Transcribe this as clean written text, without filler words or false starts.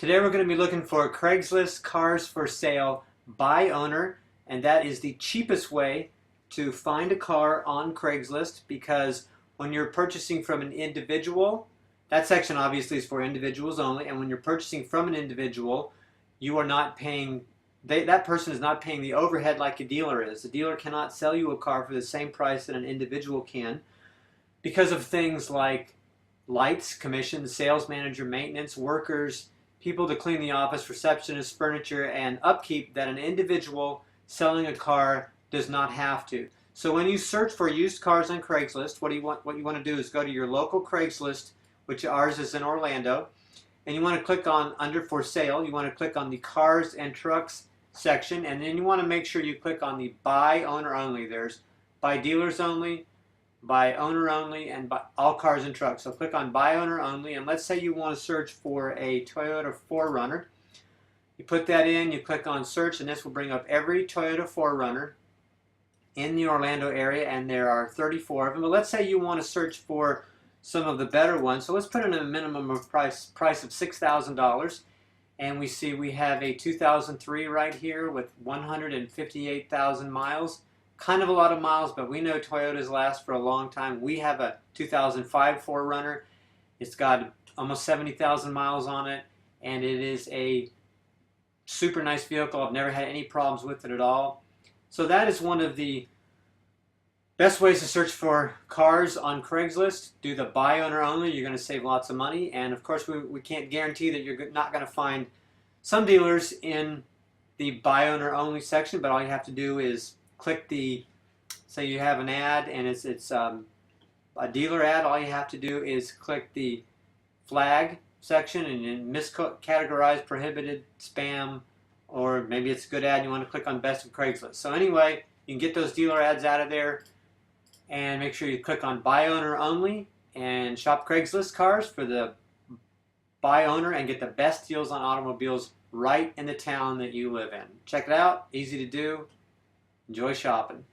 Today we're going to be looking for Craigslist cars for sale by owner, and that is the cheapest way to find a car on Craigslist, because when you're purchasing from an individual, that section obviously is for individuals only, and when you're purchasing from an individual, you are not paying, that person is not paying the overhead like a dealer is. The dealer cannot sell you a car for the same price that an individual can because of things like lights, commissions, sales manager, maintenance, workers, people to clean the office, receptionists, furniture, and upkeep that an individual selling a car does not have to. So when you search for used cars on Craigslist, what you want to do is go to your local Craigslist, which ours is in Orlando, and you want to click on under for sale. You want to click on the cars and trucks section, and then you want to make sure you click on the buy owner only. There's buy dealers only, by owner only, and by all cars and trucks. So click on buy owner only, and let's say you want to search for a Toyota 4Runner. You put that in, you click on search, and this will bring up every Toyota 4Runner in the Orlando area, and there are 34 of them. But let's say you want to search for some of the better ones. So let's put in a minimum of price of $6,000, and we have a 2003 right here with 158,000 miles. Kind of a lot of miles, but we know Toyotas last for a long time. We have a 2005 4Runner. It's got almost 70,000 miles on it, and it is a super nice vehicle. I've never had any problems with it at all. So that is one of the best ways to search for cars on Craigslist. Do the buy owner only. You're going to save lots of money, and of course we can't guarantee that you're not going to find some dealers in the buy owner only section, but all you have to do is click the, say you have an ad and it's a dealer ad. All you have to do is click the flag section and miscategorize prohibited, spam, or maybe it's a good ad and you want to click on best of Craigslist. So anyway, you can get those dealer ads out of there, and make sure you click on buy owner only and shop Craigslist cars for the buy owner and get the best deals on automobiles right in the town that you live in. Check it out, easy to do. Enjoy shopping.